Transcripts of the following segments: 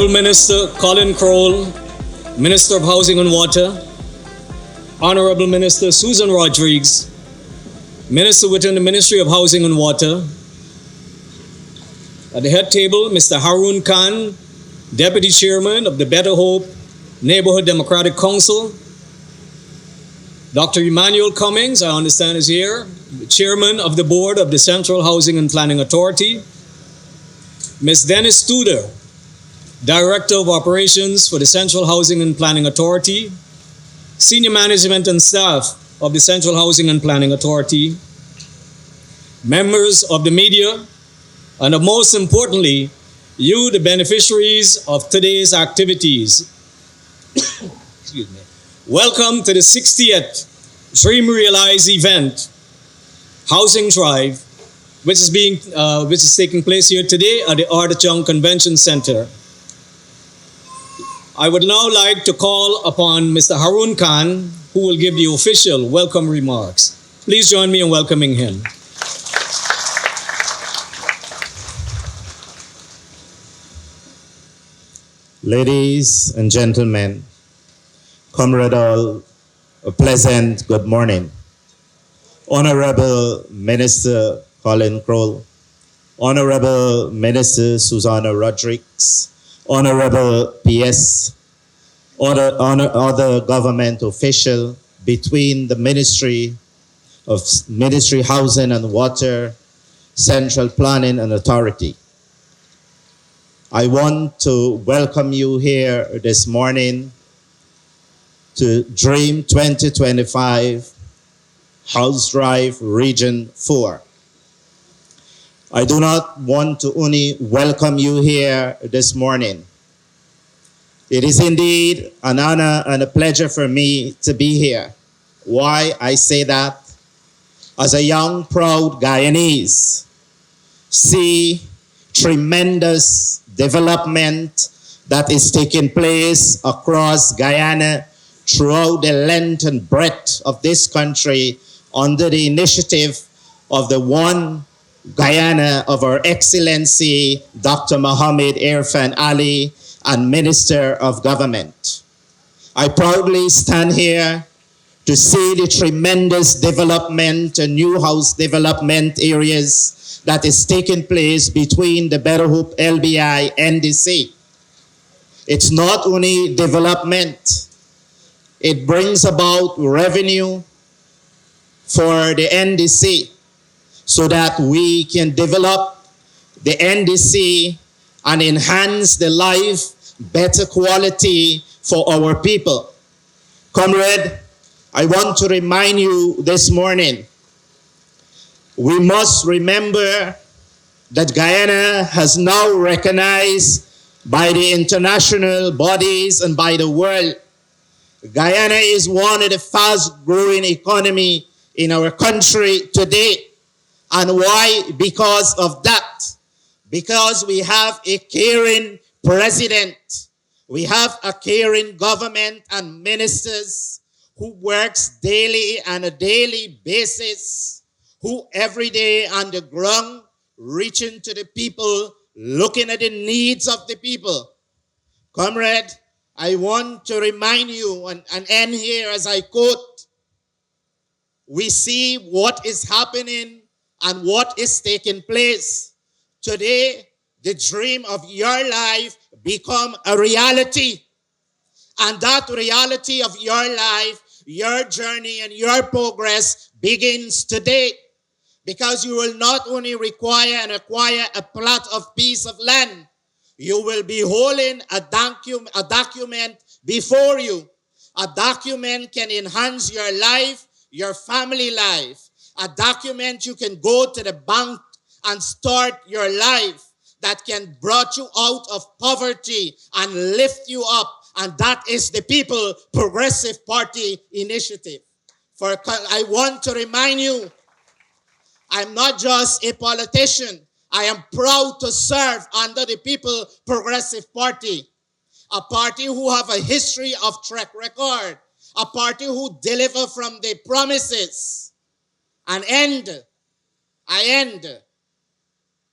Honorable Minister Collin Croal, Minister of Housing and Water, Honorable Minister Susan Rodrigues, Minister within the Ministry of Housing and Water. At the head table, Mr. Haroon Khan, Deputy Chairman of the Better Hope Neighborhood Democratic Council. Dr. Emanuel Cummings, I understand, is here, the Chairman of the Board of the Central Housing and Planning Authority. Ms. Denise Tudor, Director of Operations for the Central Housing and Planning Authority, Senior Management and Staff of the Central Housing and Planning Authority, members of the media, and most importantly, you, the beneficiaries of today's activities. Excuse me. Welcome to the 60th Dream Realize event, Housing Drive, which is taking place here today at the Chung Convention Center. I would now like to call upon Mr. Haroon Khan, who will give the official welcome remarks. Please join me in welcoming him. Ladies and gentlemen, comrade all, a pleasant good morning. Honorable Minister Collin Croal, Honorable Minister Susanna Rodrigues, Honorable PS, other government official between the Ministry Housing and Water, Central Planning and Authority. I want to welcome you here this morning to Dream 2025 House Drive Region 4. I do not want to only welcome you here this morning. It is indeed an honor and a pleasure for me to be here. Why I say that? As a young, proud Guyanese, see tremendous development that is taking place across Guyana throughout the length and breadth of this country under the initiative of the one Guyana of Our Excellency, Dr. Mohammed Irfan Ali, and Minister of Government. I proudly stand here to see the tremendous development and new house development areas that is taking place between the Better Hope LBI and NDC. It's not only development, it brings about revenue for the NDC so that we can develop the NDC and enhance the life, better quality for our people. Comrade, I want to remind you this morning, we must remember that Guyana has now recognized by the international bodies and by the world. Guyana is one of the fast-growing economy in our country today. And why? Because of that. Because we have a caring president. We have a caring government and ministers who works daily on a daily basis, who every day on the ground reaching to the people, looking at the needs of the people. Comrade, I want to remind you and end here as I quote, we see what is happening and what is taking place. Today, the dream of your life become a reality. And that reality of your life, your journey and your progress begins today. Because you will not only require and acquire a plot of piece of land, you will be holding a document before you. A document can enhance your life, your family life. A document you can go to the bank and start your life that can brought you out of poverty and lift you up. And that is the People Progressive Party initiative. For I want to remind you, I'm not just a politician. I am proud to serve under the People Progressive Party, a party who have a history of track record, a party who deliver from the promises. I end.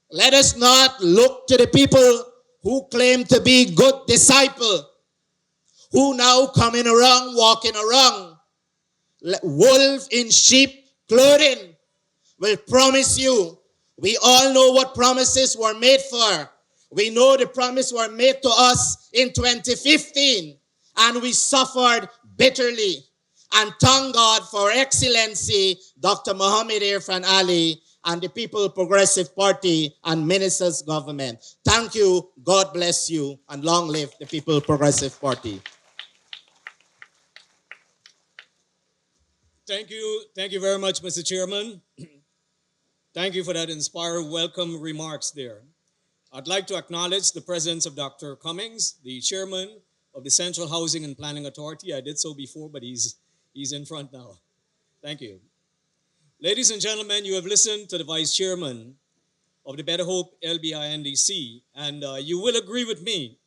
Let us not look to the people who claim to be good disciple, who now coming around, walking around, wolf in sheep clothing, will promise you. We all know what promises were made for. We know the promise were made to us in 2015, and we suffered bitterly. And thank God for Excellency Dr. Mohammed Irfan Ali and the People Progressive Party and Ministers Government. Thank you, God bless you, and long live the People Progressive Party. Thank you very much, Mr. Chairman. Thank you for that inspiring welcome remarks there. I'd like to acknowledge the presence of Dr. Cummings, the chairman of the Central Housing and Planning Authority. I did so before, but he's in front now. Thank you. Ladies and gentlemen, you have listened to the vice chairman of the Better Hope LBI NDC, and you will agree with me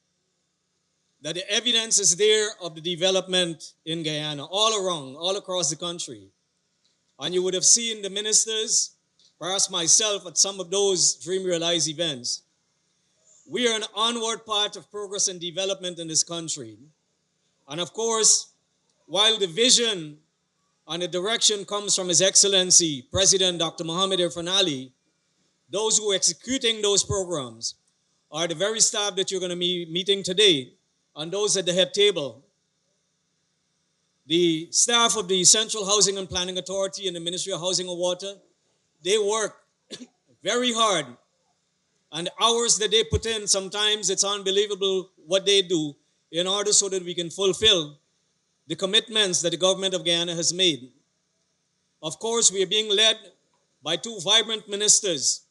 that the evidence is there of the development in Guyana, all around, all across the country. And you would have seen the ministers, perhaps myself, at some of those Dream Realize events. We are an onward path of progress and development in this country. And of course, while the vision and the direction comes from His Excellency, President Dr. Mohammed Irfan Ali, those who are executing those programs are the very staff that you're going to be meeting today, and those at the head table. The staff of the Central Housing and Planning Authority and the Ministry of Housing and Water, they work very hard. And the hours that they put in, sometimes it's unbelievable what they do in order so that we can fulfill the commitments that the government of Guyana has made. Of course, we are being led by two vibrant ministers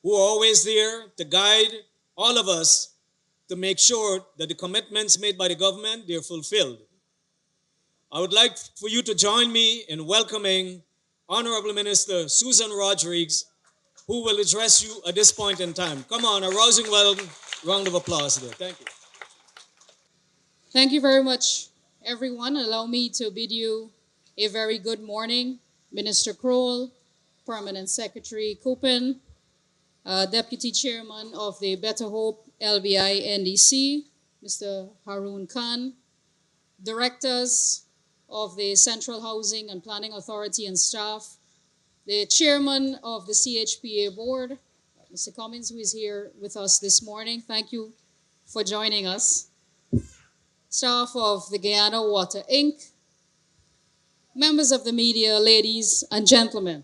who are always there to guide all of us to make sure that the commitments made by the government, they're fulfilled. I would like for you to join me in welcoming Honorable Minister Susan Rodrigues, who will address you at this point in time. Come on, a rousing round of applause there. Thank you. Thank you very much, everyone. Allow me to bid you a very good morning. Minister Croal, Permanent Secretary Kuppen, Deputy Chairman of the Better Hope LBI NDC, Mr. Haroon Khan, Directors of the Central Housing and Planning Authority and staff, the Chairman of the CH&PA Board, Mr. Cummings, who is here with us this morning. Thank you for joining us. Staff of the Guyana Water, Inc., members of the media, ladies and gentlemen.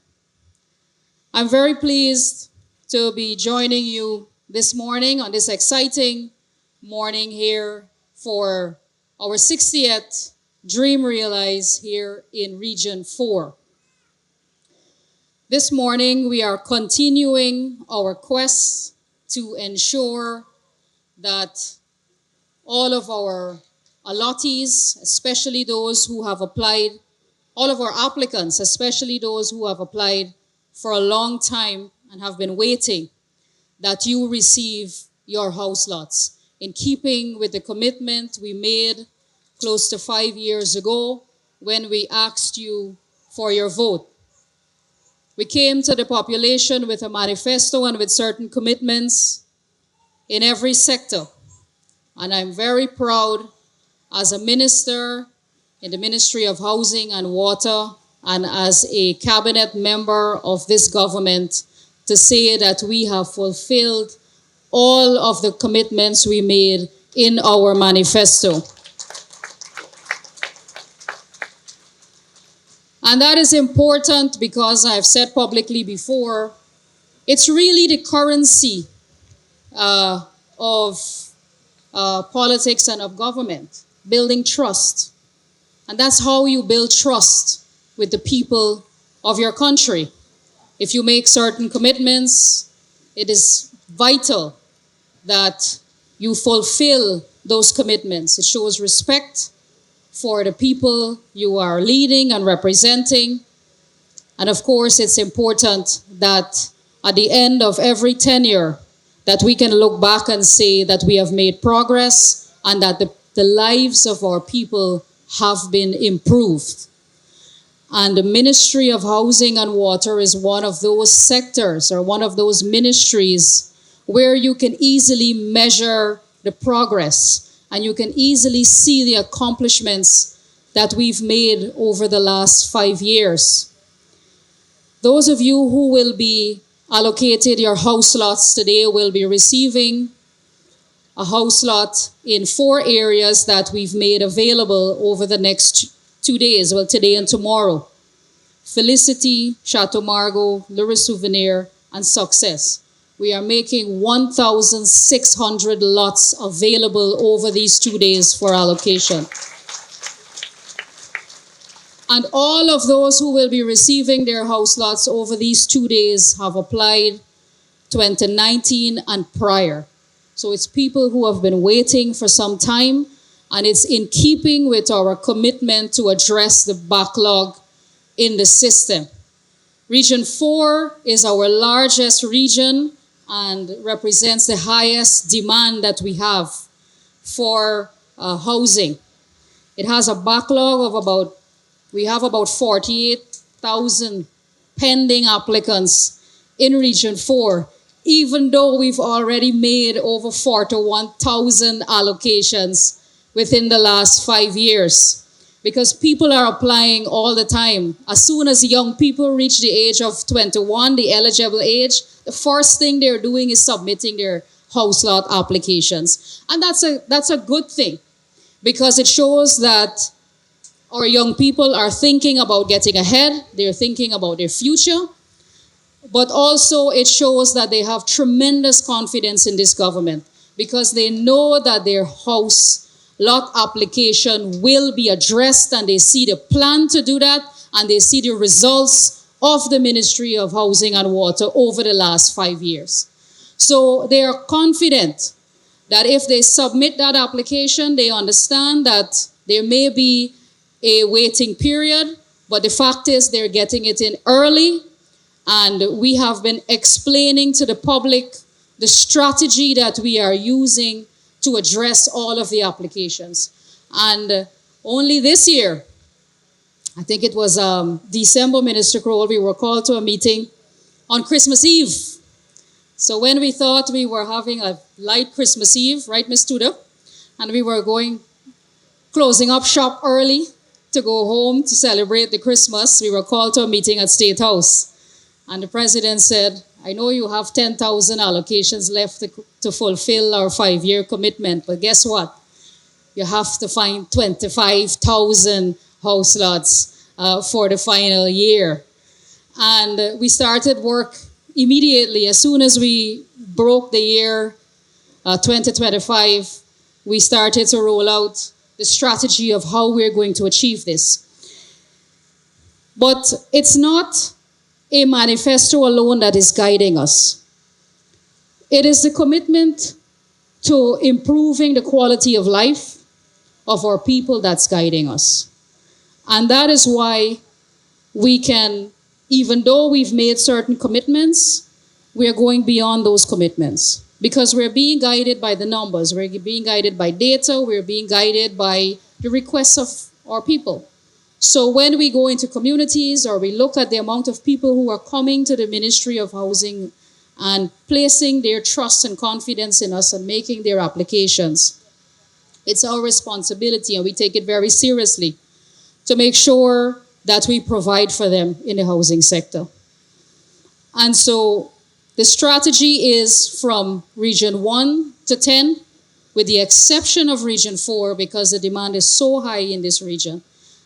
I'm very pleased to be joining you this morning on this exciting morning here for our 60th Dream Realize here in Region 4. This morning, we are continuing our quest to ensure that all of our allottees, especially those who have applied, all of our applicants, especially those who have applied for a long time and have been waiting, that you receive your house lots. In keeping with the commitment we made close to 5 years ago when we asked you for your vote. We came to the population with a manifesto and with certain commitments in every sector. And I'm very proud as a minister in the Ministry of Housing and Water and as a cabinet member of this government to say that we have fulfilled all of the commitments we made in our manifesto. And that is important because I've said publicly before, it's really the currency of politics and of government, building trust. And that's how you build trust with the people of your country. If you make certain commitments, it is vital that you fulfill those commitments. It shows respect for the people you are leading and representing. And of course, it's important that at the end of every tenure, that we can look back and say that we have made progress and that the lives of our people have been improved. And the Ministry of Housing and Water is one of those sectors or one of those ministries where you can easily measure the progress, and you can easily see the accomplishments that we've made over the last 5 years. Those of you who will be allocated your house lots today will be receiving a house lot in 4 areas that we've made available over the next 2 days, well, today and tomorrow. Felicity, Chateau Margaux, Le Souvenir, and Success. We are making 1,600 lots available over these 2 days for allocation. And all of those who will be receiving their house lots over these 2 days have applied 2019 and prior. So it's people who have been waiting for some time, and it's in keeping with our commitment to address the backlog in the system. Region 4 is our largest region and represents the highest demand that we have for housing. It has a backlog of we have about 48,000 pending applicants in Region 4, even though we've already made over 41,000 allocations within the last 5 years. Because people are applying all the time. As soon as young people reach the age of 21, the eligible age, the first thing they're doing is submitting their house lot applications. And that's a good thing, because it shows that our young people are thinking about getting ahead, they're thinking about their future, but also it shows that they have tremendous confidence in this government, because they know that their house lot application will be addressed, and they see the plan to do that, and they see the results of the Ministry of Housing and Water over the last 5 years. So they are confident that if they submit that application, they understand that there may be a waiting period, but the fact is they're getting it in early, and we have been explaining to the public the strategy that we are using to address all of the applications. And only this year, I think it was December, Minister Croal, we were called to a meeting on Christmas Eve. So when we thought we were having a light Christmas Eve, right, Ms. Tudor? And we were closing up shop early to go home to celebrate the Christmas, we were called to a meeting at State House. And the president said, I know you have 10,000 allocations left to fulfill our 5-year commitment, but guess what? You have to find 25,000 house lots for the final year. And we started work immediately. As soon as we broke the year 2025, we started to roll out the strategy of how we're going to achieve this. But it's not a manifesto alone that is guiding us. It is the commitment to improving the quality of life of our people that's guiding us. And that is why we can, even though we've made certain commitments, we are going beyond those commitments. Because we're being guided by the numbers, we're being guided by data, we're being guided by the requests of our people. So when we go into communities or we look at the amount of people who are coming to the Ministry of Housing and placing their trust and confidence in us and making their applications, it's our responsibility, and we take it very seriously, to make sure that we provide for them in the housing sector. And so the strategy is from Region 1 to 10, with the exception of Region 4, because the demand is so high in this region,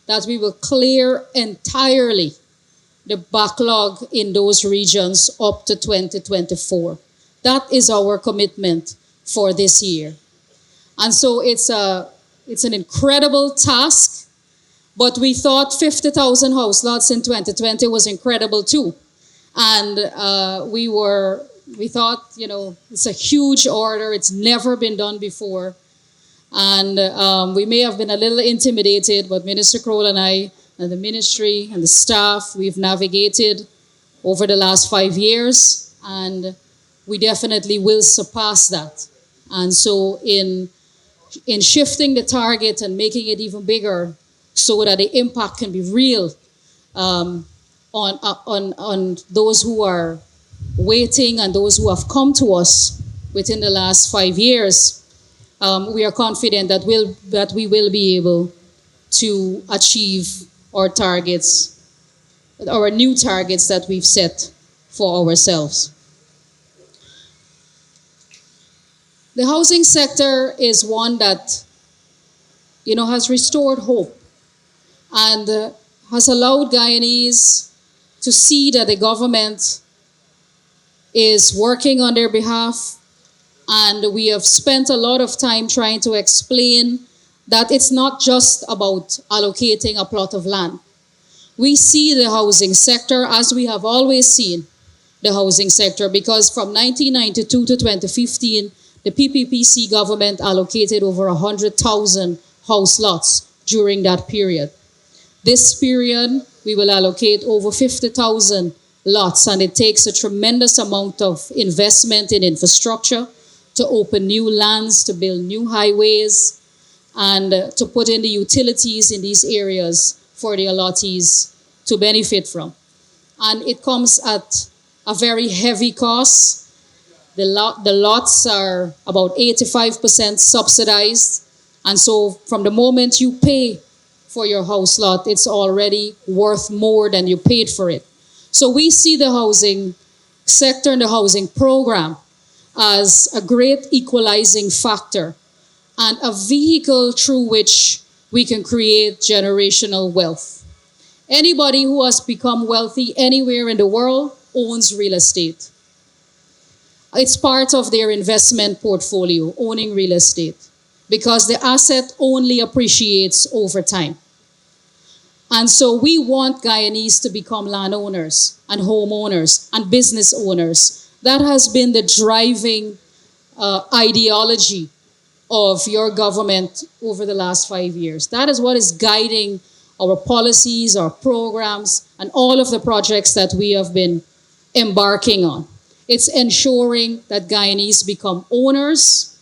that we will clear entirely the backlog in those regions up to 2024. That is our commitment for this year. And so it's an incredible task, but we thought 50,000 house lots in 2020 was incredible too. And we thought, it's a huge order. It's never been done before. And we may have been a little intimidated, but Minister Croal and I and the ministry and the staff, we've navigated over the last 5 years, and we definitely will surpass that. And so in shifting the target and making it even bigger so that the impact can be real on those who are waiting and those who have come to us within the last 5 years, we are confident that we will be able to achieve our targets, our new targets that we've set for ourselves. The housing sector is one that, has restored hope and has allowed Guyanese to see that the government is working on their behalf. And we have spent a lot of time trying to explain that it's not just about allocating a plot of land. We see the housing sector as we have always seen the housing sector, because from 1992 to 2015, the PPPC government allocated over 100,000 house lots during that period. This period, we will allocate over 50,000 lots, and it takes a tremendous amount of investment in infrastructure to open new lands, to build new highways, and to put in the utilities in these areas for the allottees to benefit from. And it comes at a very heavy cost. The lots are about 85% subsidized. And so from the moment you pay for your house lot, it's already worth more than you paid for it. So we see the housing sector and the housing program as a great equalizing factor and a vehicle through which we can create generational wealth. Anybody who has become wealthy anywhere in the world owns real estate. It's part of their investment portfolio, owning real estate, because the asset only appreciates over time. And so we want Guyanese to become landowners and homeowners and business owners. That has been the driving ideology of your government over the last 5 years. That is what is guiding our policies, our programs, and all of the projects that we have been embarking on. It's ensuring that Guyanese become owners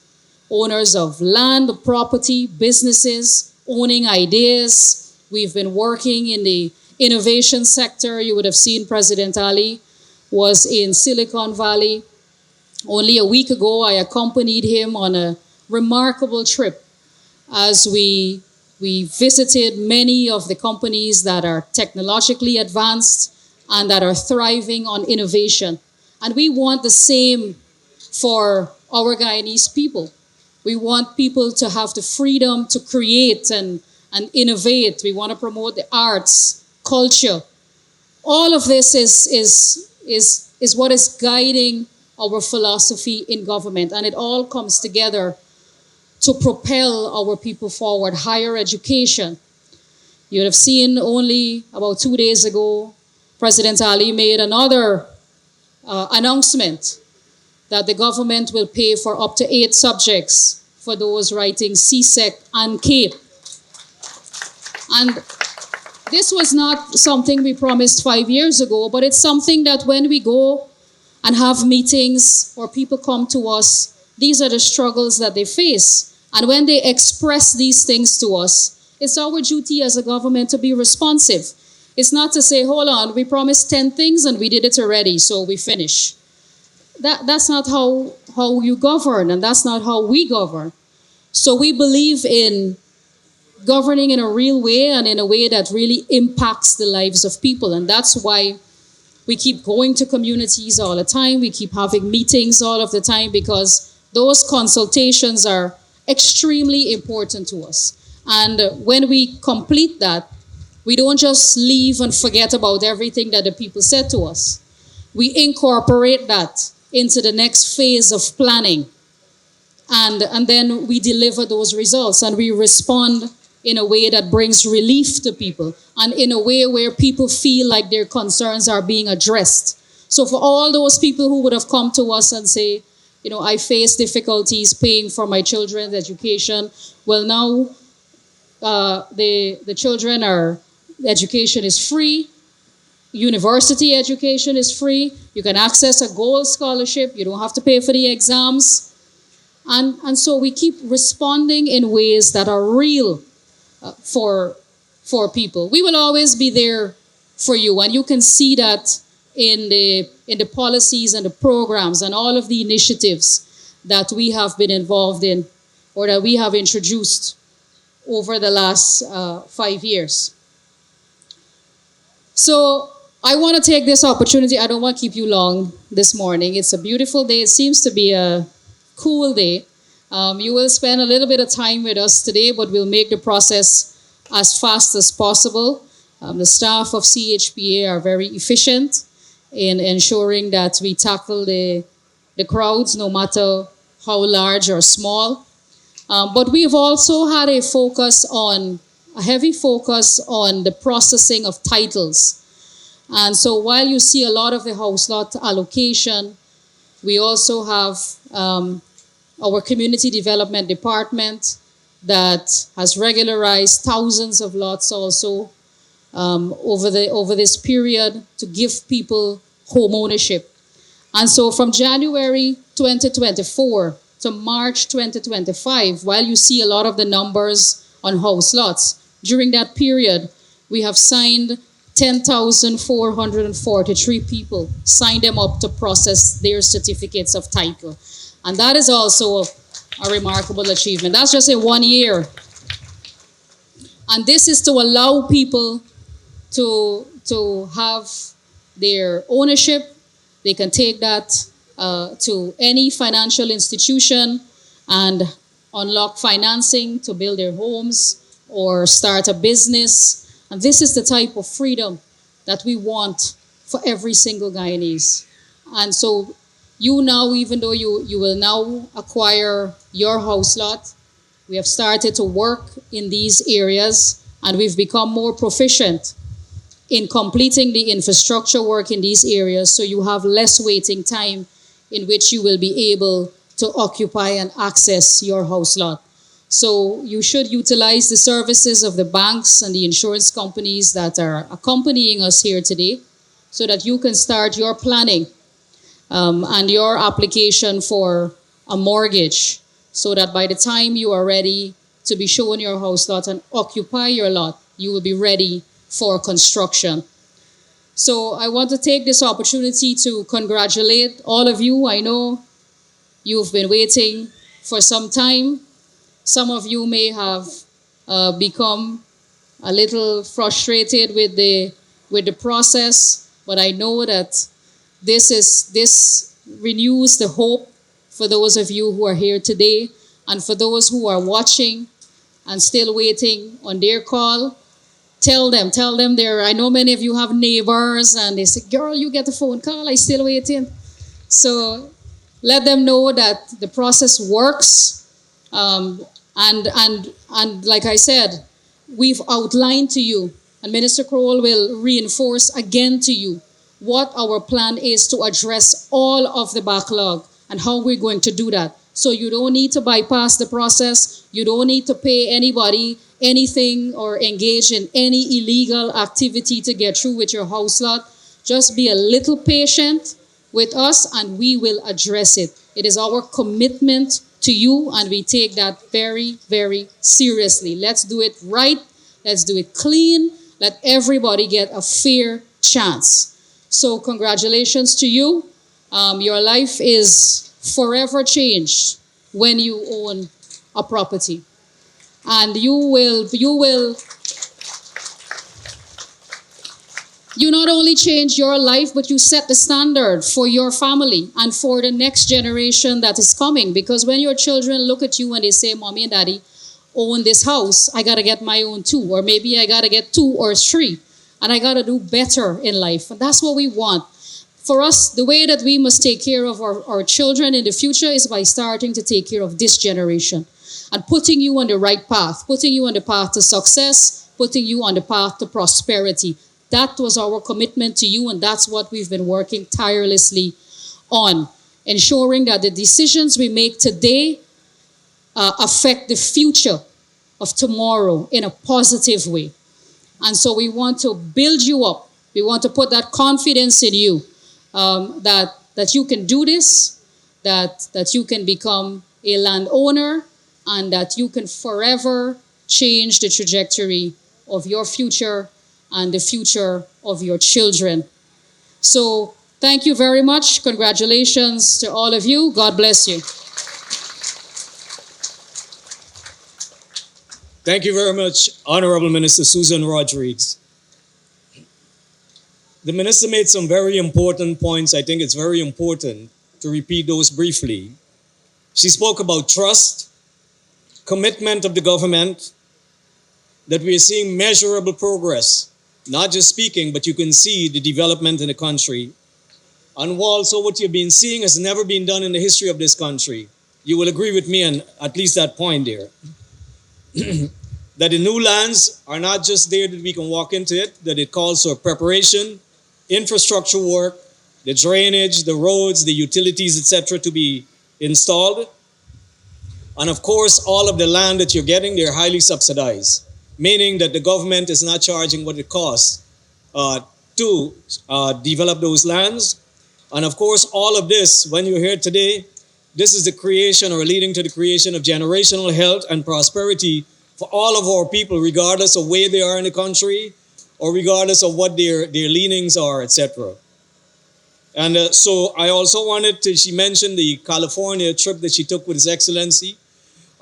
of land, property, businesses, owning ideas. We've been working in the innovation sector. You would have seen President Ali was in Silicon Valley. Only a week ago, I accompanied him on a remarkable trip as we visited many of the companies that are technologically advanced and that are thriving on innovation. And we want the same for our Guyanese people. We want people to have the freedom to create and innovate. We want to promote the arts, culture. All of this is what is guiding our philosophy in government. And it all comes together to propel our people forward. Higher education. You have seen only about 2 days ago, President Ali made another announcement that the government will pay for up to 8 subjects for those writing CSEC and CAPE. And this was not something we promised 5 years ago, but it's something that when we go and have meetings or people come to us, these are the struggles that they face. And when they express these things to us, it's our duty as a government to be responsive. It's not to say, hold on, we promised 10 things and we did it already, so we finish. That's not how you govern, and that's not how we govern. So we believe in governing in a real way and in a way that really impacts the lives of people. And that's why we keep going to communities all the time. We keep having meetings all of the time, because those consultations are extremely important to us. And when we complete that, we don't just leave and forget about everything that the people said to us. We incorporate that into the next phase of planning. And then we deliver those results, and we respond in a way that brings relief to people, and in a way where people feel like their concerns are being addressed. So for all those people who would have come to us and say, I face difficulties paying for my children's education, well, now the children education is free. University education is free. You can access a gold scholarship. You don't have to pay for the exams. And so we keep responding in ways that are real for people. We will always be there for you, and you can see that in the policies and the programs and all of the initiatives that we have been involved in or that we have introduced over the last 5 years. So I want to take this opportunity. I don't want to keep you long this morning. It's a beautiful day. It seems to be a cool day. You will spend a little bit of time with us today, but we'll make the process as fast as possible. The staff of CH&PA are very efficient in ensuring that we tackle the crowds, no matter how large or small. But we've also had a heavy focus on the processing of titles. And so while you see a lot of the house lot allocation, we also have our community development department that has regularized thousands of lots also over this period to give people home ownership. And so from January 2024 to March 2025, while you see a lot of the numbers on house lots, during that period, we have signed 10,443 people, signed them up to process their certificates of title. And that is also a remarkable achievement. That's just in 1 year. And this is to allow people to have their ownership. They can take that to any financial institution and unlock financing to build their homes or start a business. And this is the type of freedom that we want for every single Guyanese. And so you now, even though you will now acquire your house lot, we have started to work in these areas and we've become more proficient in completing the infrastructure work in these areas, so you have less waiting time in which you will be able to occupy and access your house lot. So you should utilize the services of the banks and the insurance companies that are accompanying us here today so that you can start your planning and your application for a mortgage, so that by the time you are ready to be shown your house lot and occupy your lot, you will be ready for construction. So I want to take this opportunity to congratulate all of you. I know you've been waiting for some time. Some of you may have become a little frustrated with the process, but I know that this renews the hope for those of you who are here today, and for those who are watching and still waiting on their call. Tell them there. I know many of you have neighbors and they say, girl, you get a phone call, I still waiting. So let them know that the process works. And like I said, we've outlined to you, and Minister Croal will reinforce again to you what our plan is to address all of the backlog and how we're going to do that. So you don't need to bypass the process. You don't need to pay anybody anything or engage in any illegal activity to get through with your house lot. Just be a little patient with us and we will address it. It is our commitment to you and we take that very, very seriously. Let's do it right. Let's do it clean. Let everybody get a fair chance. So congratulations to you. Your life is forever changed when you own a property. And you not only change your life, but you set the standard for your family and for the next generation that is coming. Because when your children look at you and they say, Mommy and Daddy own this house, I got to get my own too. Or maybe I got to get 2 or 3. And I got to do better in life. And that's what we want. For us, the way that we must take care of our children in the future is by starting to take care of this generation. And putting you on the right path, putting you on the path to success, putting you on the path to prosperity. That was our commitment to you, and that's what we've been working tirelessly on. Ensuring that the decisions we make today affect the future of tomorrow in a positive way. And so we want to build you up. We want to put that confidence in you that you can do this, that you can become a landowner, and that you can forever change the trajectory of your future and the future of your children. So thank you very much. Congratulations to all of you. God bless you. Thank you very much, Honorable Minister Susan Rodrigues. The Minister made some very important points. I think it's very important to repeat those briefly. She spoke about trust, commitment of the government, that we are seeing measurable progress, not just speaking, but you can see the development in the country. And also what you've been seeing has never been done in the history of this country. You will agree with me on at least that point there. That the new lands are not just there that we can walk into it, that it calls for preparation, infrastructure work, the drainage, the roads, the utilities, etc. to be installed. And of course, all of the land that you're getting, they're highly subsidized, meaning that the government is not charging what it costs to develop those lands. And of course, all of this, when you're here today, this is the creation or leading to the creation of generational health and prosperity for all of our people, regardless of where they are in the country or regardless of what their leanings are, etc. And so I also wanted to, she mentioned the California trip that she took with His Excellency.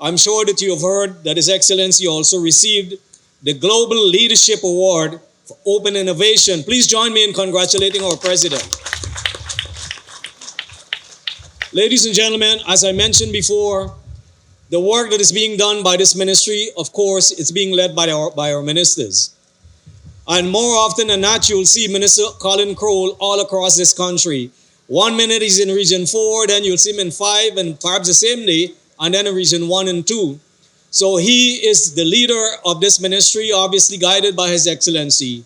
I'm sure that you have heard that His Excellency also received the Global Leadership Award for Open Innovation. Please join me in congratulating our President. Ladies and gentlemen, as I mentioned before, the work that is being done by this ministry, of course, it's being led by our ministers. And more often than not, you'll see Minister Collin Croal all across this country. 1 minute he's in Region 4, then you'll see him in 5, and perhaps the same day, and then in Region 1 and 2. So he is the leader of this ministry, obviously guided by His Excellency.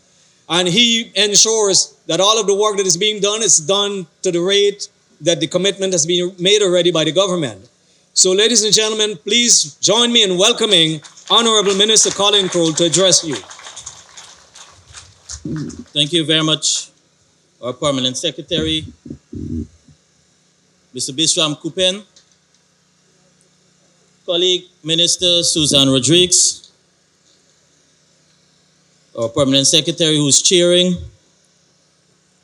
And he ensures that all of the work that is being done is done to the rate that the commitment has been made already by the government. So ladies and gentlemen, please join me in welcoming Honorable Minister Collin Croal to address you. Thank you very much, our Permanent Secretary, Mr. Bishram Kuppen, colleague Minister Susan Rodrigues, our Permanent Secretary who's chairing,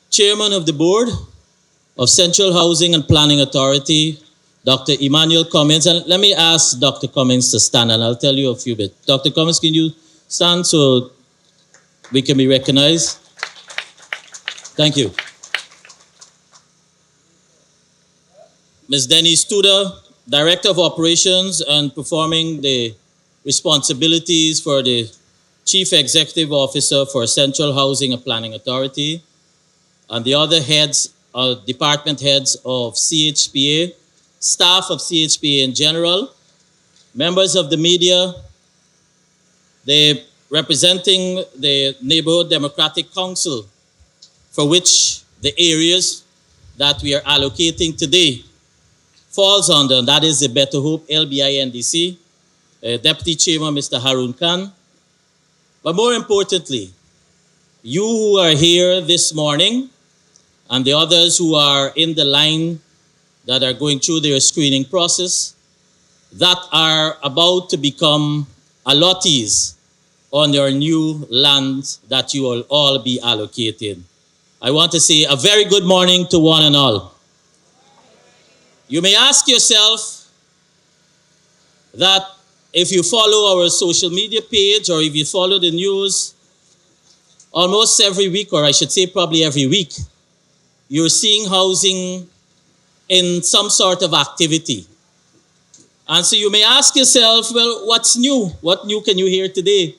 Chairman of the Board of Central Housing and Planning Authority, Dr. Emanuel Cummings. And let me ask Dr. Cummings to stand and I'll tell you a few bits. Dr. Cummings, can you stand so we can be recognized? Thank you. Ms. Denise Tudor, Director of Operations and performing the responsibilities for the Chief Executive Officer for Central Housing and Planning Authority, and the other heads, department heads of CH&PA, staff of CH&PA in general, members of the media, the representing the Neighborhood Democratic Council, for which the areas that we are allocating today falls under, and that is the Better Hope LBINDC, Deputy Chairman Mr. Haroon Khan. But more importantly, you who are here this morning and the others who are in the line that are going through their screening process that are about to become allottees on your new land that you will all be allocated. I want to say a very good morning to one and all. You may ask yourself that if you follow our social media page or if you follow the news, almost every week, or I should say probably every week, you're seeing housing in some sort of activity. And so you may ask yourself, well, what's new? What new can you hear today?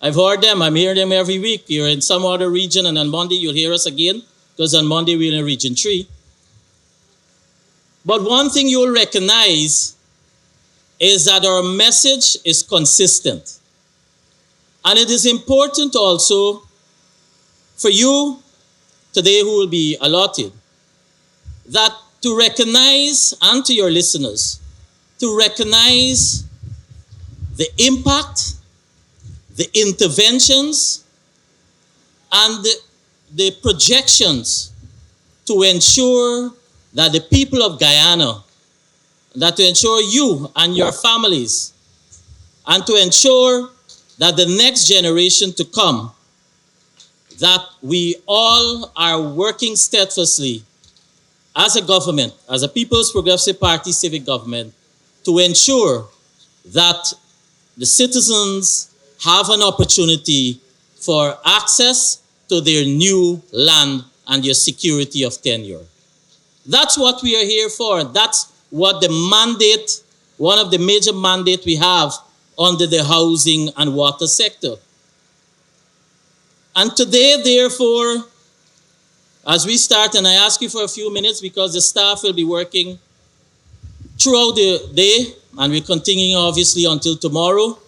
I've heard them. I'm hearing them every week. You're in some other region, and on Monday you'll hear us again, because on Monday we're in Region 3. But one thing you'll recognize is that our message is consistent. And it is important also for you today who will be allotted, that to recognize, and to your listeners, to recognize the impact, the interventions, and the projections to ensure that the people of Guyana, that to ensure you and your families, and to ensure that the next generation to come, that we all are working steadfastly as a government, as a People's Progressive Party civic government, to ensure that the citizens have an opportunity for access to their new land and your security of tenure. That's what we are here for. That's what the mandate, one of the major mandates we have under the housing and water sector. And today, therefore, as we start, and I ask you for a few minutes because the staff will be working throughout the day, and we're continuing obviously until tomorrow.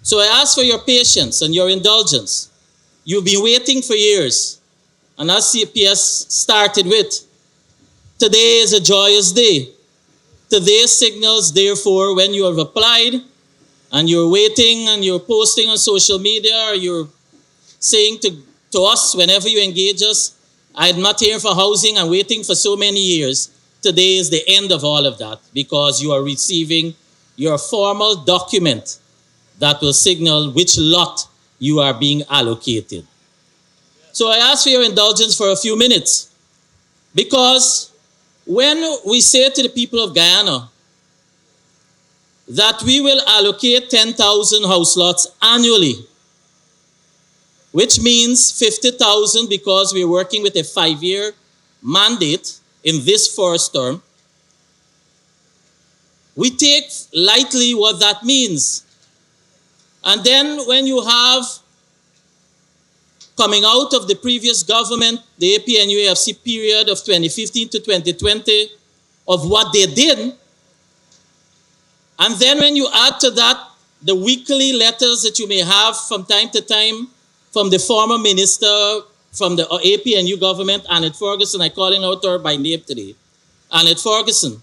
So I ask for your patience and your indulgence. You've been waiting for years, and as CPS started with, today is a joyous day. Today signals, therefore, when you have applied and you're waiting and you're posting on social media, or you're saying to us whenever you engage us, I'm not here for housing, I'm waiting for so many years. Today is the end of all of that because you are receiving your formal document that will signal which lot you are being allocated. So I ask for your indulgence for a few minutes because when we say to the people of Guyana that we will allocate 10,000 house lots annually, which means 50,000 because we're working with a 5-year mandate in this first term, we take lightly what that means. And then when you have, coming out of the previous government, the APNUAFC period of 2015 to 2020, of what they did, and then when you add to that the weekly letters that you may have from time to time from the former minister from the APNU government, Annette Ferguson, I call out her by name today, Annette Ferguson,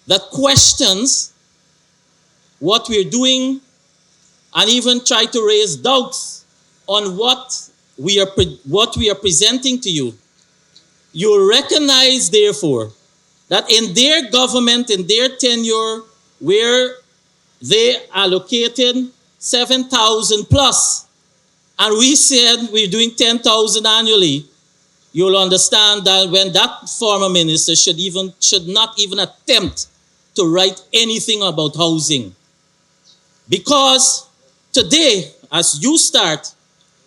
that questions what we're doing and even try to raise doubts on what we are presenting to you. You recognize, therefore, that in their government, in their tenure, where they allocated 7,000 plus, and we said we're doing 10,000 annually, you'll understand that when that former minister should not even attempt to write anything about housing. Because today, as you start,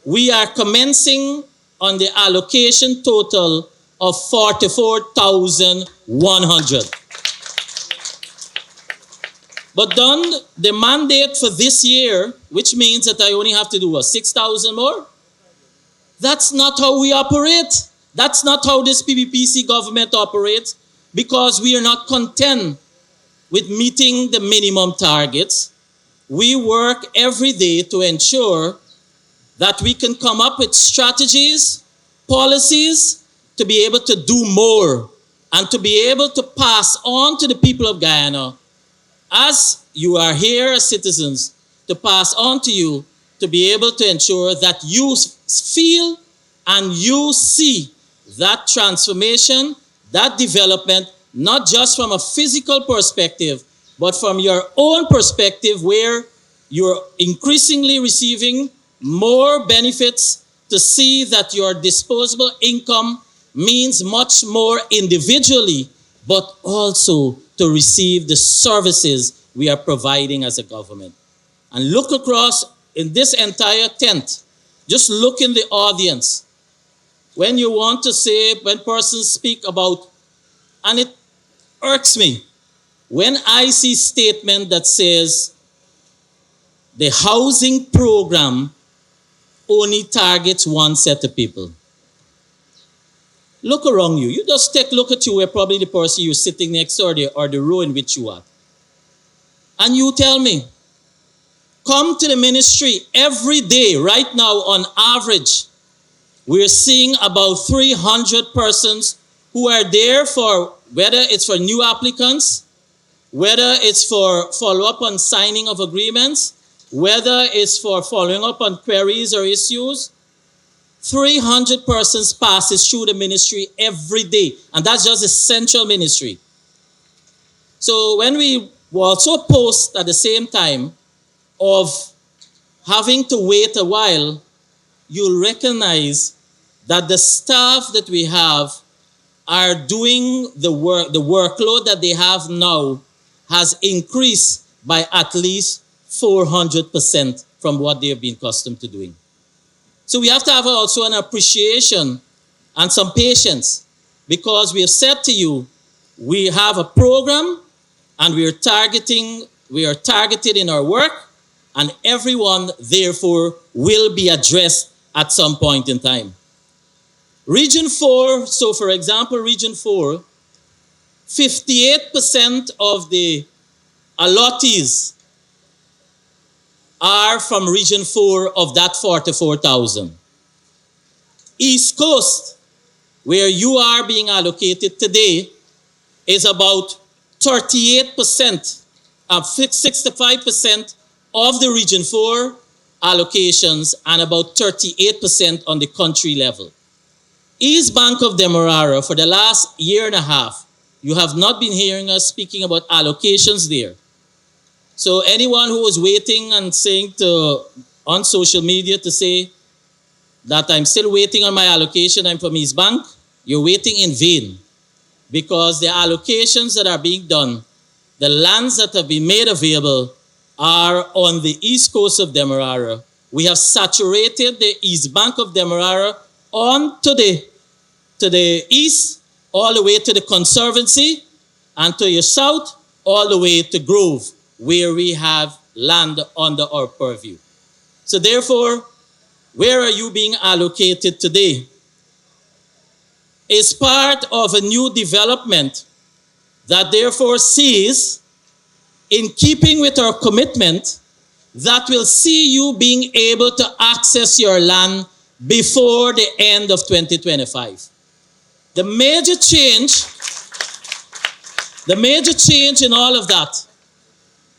we are commencing on the allocation total of 44,100. But then the mandate for this year, which means that I only have to do 6,000 more? That's not how we operate. That's not how this PPPC government operates, because we are not content with meeting the minimum targets. We work every day to ensure that we can come up with strategies, policies, to be able to do more and to be able to pass on to the people of Guyana, as you are here as citizens, to pass on to you, to be able to ensure that you feel and you see that transformation, that development, not just from a physical perspective, but from your own perspective, where you're increasingly receiving more benefits, to see that your disposable income means much more individually, but also to receive the services we are providing as a government. And look across in this entire tent, just look in the audience. When you want to say, when persons speak about, and it irks me, when I see statement that says the housing program only targets one set of people. Look around you. You just take a look at you, where probably the person you're sitting next to, or the row in which you are. And you tell me, come to the ministry every day. Right now, on average, we're seeing about 300 persons who are there for, whether it's for new applicants, whether it's for follow-up on signing of agreements, whether it's for following up on queries or issues. 300 persons passes through the ministry every day, and that's just the central ministry. So when we also post at the same time of having to wait a while, you'll recognize that the staff that we have are doing the work. The workload that they have now has increased by at least 400% from what they have been accustomed to doing. So we have to have also an appreciation and some patience, because we have said to you, we have a program and we are targeted in our work, and everyone therefore will be addressed at some point in time. Region 4, so for example, Region 4, 58% of the allottees are from Region 4 of that 44,000. East Coast, where you are being allocated today, is about 38%, 65% of the Region 4 allocations, and about 38% on the country level. East Bank of Demerara, for the last year and a half, you have not been hearing us speaking about allocations there. So anyone who was waiting and saying on social media to say that I'm still waiting on my allocation, I'm from East Bank, you're waiting in vain, because the allocations that are being done, the lands that have been made available, are on the east coast of Demerara. We have saturated the East Bank of Demerara on to the east, all the way to the Conservancy, and to your south, all the way to Grove, where we have land under our purview. So therefore, where are you being allocated today? Is part of a new development that therefore sees, in keeping with our commitment, that will see you being able to access your land before the end of 2025. The major change in all of that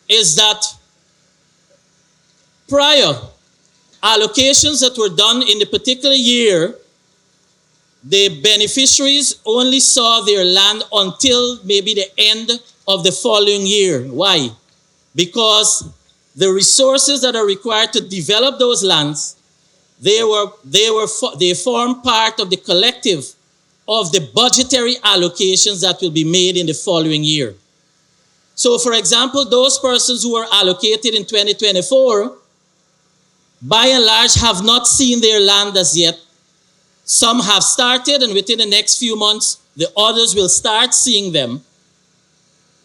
is that prior allocations that were done in the particular year, the beneficiaries only saw their land until maybe the end of the following year. Why? Because the resources that are required to develop those lands, they form part of the collective of the budgetary allocations that will be made in the following year. So for example, those persons who are allocated in 2024, by and large, have not seen their land as yet. Some have started, and within the next few months, the others will start seeing them.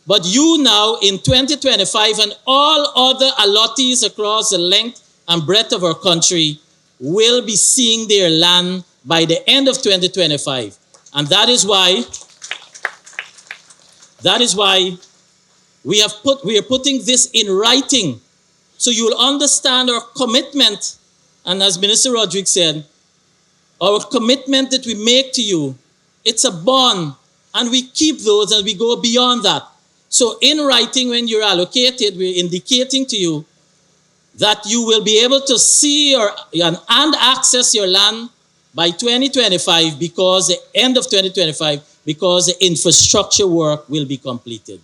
But you now, in 2025, and all other allottees across the length and breadth of our country will be seeing their land by the end of 2025. And that is why we are putting this in writing, so you will understand our commitment. And as Minister Rodrigues said, our commitment that we make to you, it's a bond, and we keep those and we go beyond that. So in writing, when you're allocated, we're indicating to you that you will be able to see and access your land by 2025, because the end of 2025, because the infrastructure work will be completed.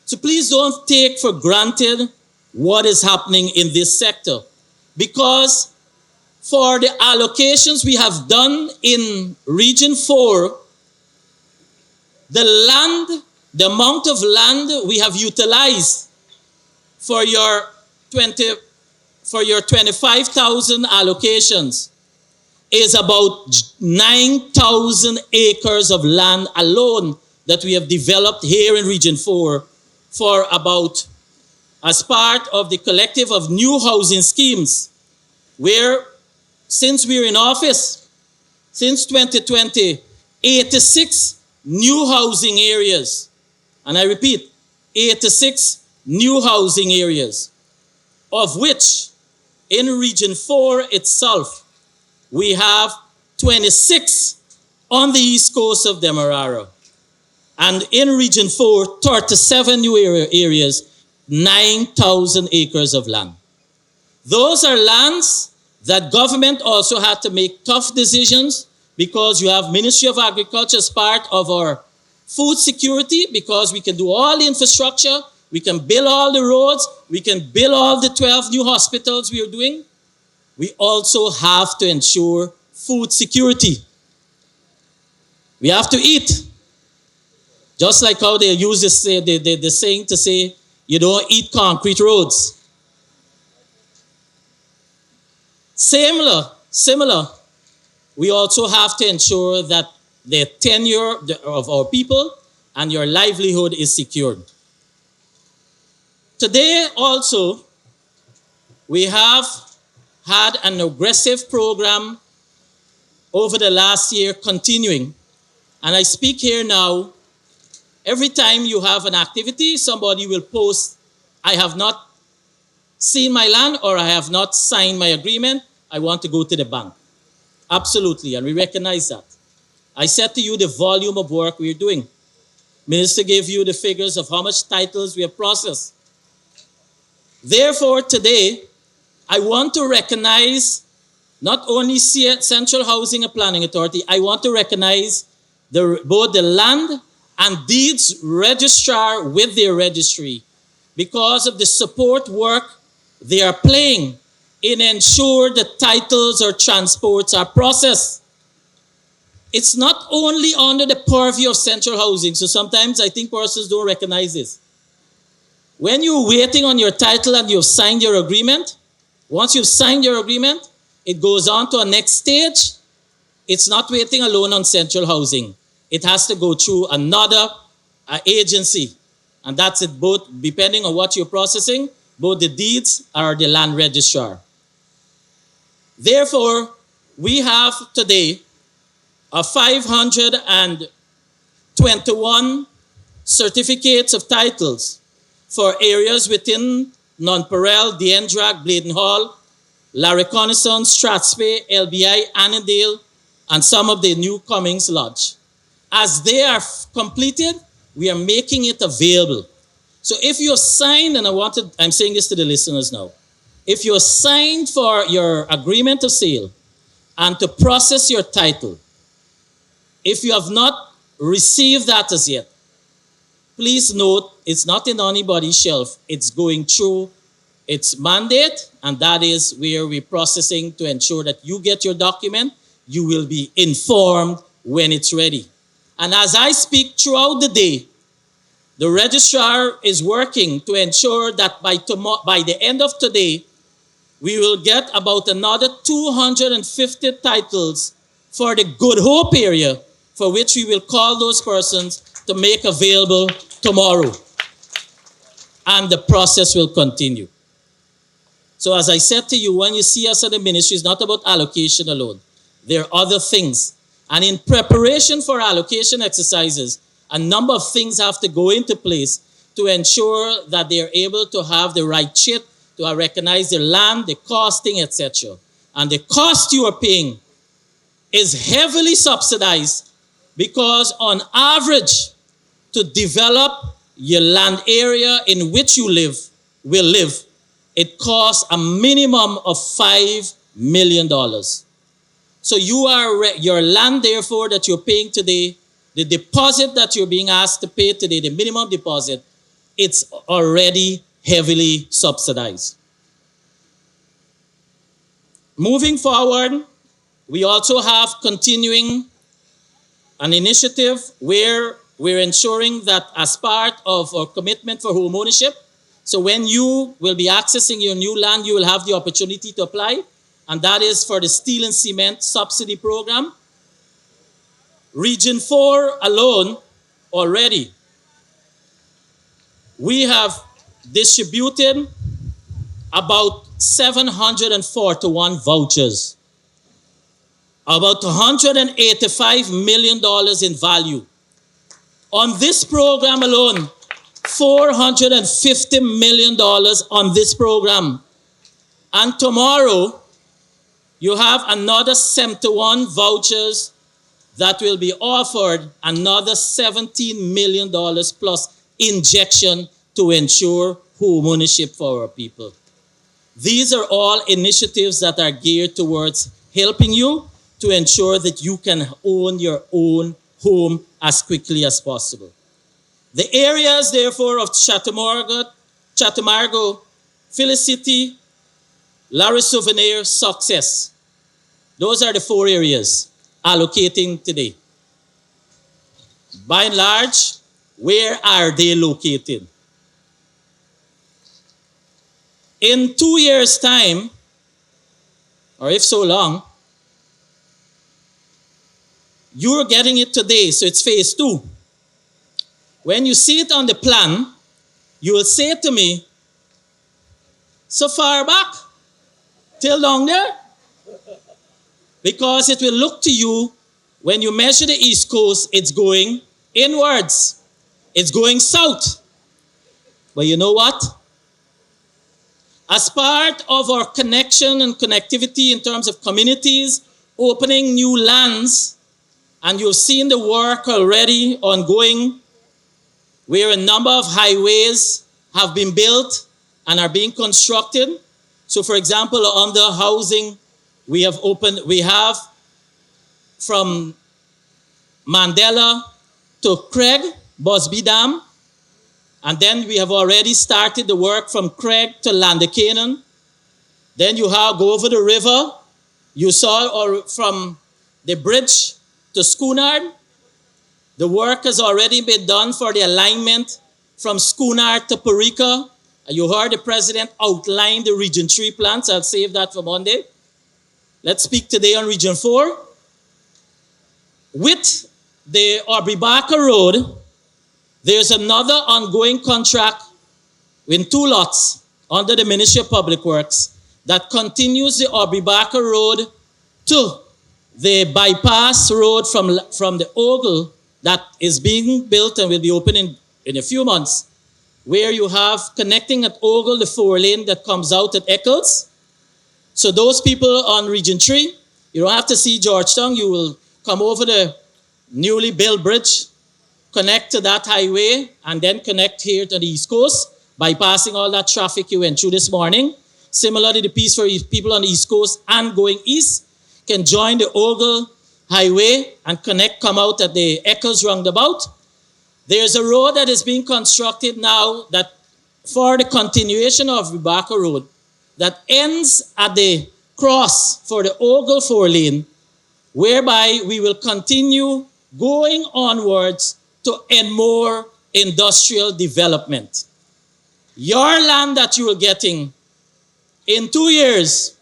So please don't take for granted what is happening in this sector, because for the allocations we have done in Region 4, the amount of land we have utilized for your 25,000 allocations is about 9,000 acres of land alone that we have developed here in Region 4 for about, as part of the collective of new housing schemes, where since we're in office, since 2020, 86 new housing areas, and I repeat, 86 new housing areas, of which in Region 4 itself, we have 26 on the east coast of Demerara. And in Region 4, 37 new areas, 9,000 acres of land. Those are lands that government also had to make tough decisions, because you have Ministry of Agriculture as part of our food security, because we can do all the infrastructure, we can build all the roads, we can build all the 12 new hospitals we are doing. We also have to ensure food security. We have to eat. Just like how they use this, the saying to say, you don't eat concrete roads. Similar, we also have to ensure that the tenure of our people and your livelihood is secured. Today also, we have had an aggressive program over the last year continuing. And I speak here now, every time you have an activity, somebody will post, I have not seen my land or I have not signed my agreement, I want to go to the bank. Absolutely, and we recognize that. I said to you the volume of work we're doing. Minister gave you the figures of how much titles we have processed. Therefore, today, I want to recognize not only Central Housing and Planning Authority, I want to recognize both the Land and Deeds Registrar with their registry because of the support work they are playing in ensure the titles or transports are processed. It's not only under the purview of Central Housing, so sometimes I think persons don't recognize this. When you're waiting on your title and you've signed your agreement, once you've signed your agreement, it goes on to a next stage. It's not waiting alone on Central Housing. It has to go through another agency. And that's it, both depending on what you're processing, both the deeds or the land registrar. Therefore, we have today 521 certificates of titles for areas within Nonpareil, Diendrag, Bladen Hall, La Reconnaissance, Strathspey, LBI, Annandale, and some of the new Cummings Lodge. As they are completed, we are making it available. So if you're signed, and I'm saying this to the listeners now, if you're signed for your agreement of sale and to process your title, if you have not received that as yet, please note it's not in anybody's shelf. It's going through its mandate, and that is where we're processing to ensure that you get your document. You will be informed when it's ready. And as I speak throughout the day, the registrar is working to ensure that by the end of today, we will get about another 250 titles for the Good Hope area, for which we will call those persons to make available tomorrow. And the process will continue. So as I said to you, when you see us at the ministry, it's not about allocation alone. There are other things. And in preparation for allocation exercises, a number of things have to go into place to ensure that they are able to have the right chit, to recognize the land, the costing, etc. And the cost you are paying is heavily subsidized because on average, to develop your land area in which you will live, it costs a minimum of $5 million. So your land, therefore, that you're paying today, the deposit that you're being asked to pay today, the minimum deposit, it's already heavily subsidized. Moving forward, we also have continuing an initiative where we're ensuring that as part of our commitment for home ownership, so when you will be accessing your new land, you will have the opportunity to apply, and that is for the Steel and Cement Subsidy Program. Region 4 alone, already, we have distributed about 741 vouchers, about $185 million in value. On this program alone, $450 million on this program. And tomorrow, you have another 71 vouchers that will be offered, another $17 million plus injection to ensure home ownership for our people. These are all initiatives that are geared towards helping you to ensure that you can own your own home as quickly as possible. The areas, therefore, of Chatamargo, Felicity, Larry Souvenir, Success. Those are the 4 areas allocating today. By and large, where are they located? In 2 years' time, or if so long, you're getting it today, so it's phase 2. When you see it on the plan, you will say to me, so far back, till down there? Because it will look to you, when you measure the East Coast, it's going inwards. It's going south. But you know what? As part of our connection and connectivity in terms of communities, opening new lands, and you've seen the work already ongoing, where a number of highways have been built and are being constructed. So for example, under housing, we have from Mandela to Craig, Busby Dam, and then we have already started the work from Craig to Landecanon. Then you go over the river. You saw from the bridge to Schoonard. The work has already been done for the alignment from Schoonard to Parika. You heard the president outline the Region 3 plans. I'll save that for Monday. Let's speak today on Region 4. With the Aubrey-Barker Road, there's another ongoing contract in 2 lots under the Ministry of Public Works that continues the Aubrey-Barker Road to the bypass road from the Ogle that is being built and will be open in a few months, where you have connecting at Ogle the 4-lane that comes out at Eccles. So those people on Region 3, you don't have to see Georgetown. You will come over the newly built bridge, connect to that highway, and then connect here to the East Coast, bypassing all that traffic you went through this morning. Similarly, the piece for people on the East Coast and going east can join the Ogle Highway and come out at the Eccles roundabout. There's a road that is being constructed now that for the continuation of Barker Road that ends at the cross for the Ogle 4-lane, whereby we will continue going onwards to more industrial development. Your land that you are getting in 2 years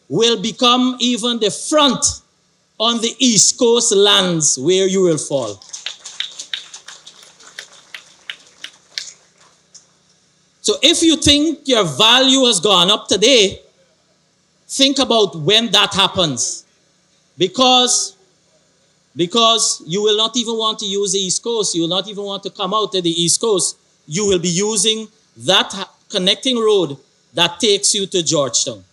will become even the front on the East Coast lands where you will fall. So if you think your value has gone up today, think about when that happens. Because you will not even want to use the East Coast. You will not even want to come out to the East Coast. You will be using that connecting road that takes you to Georgetown.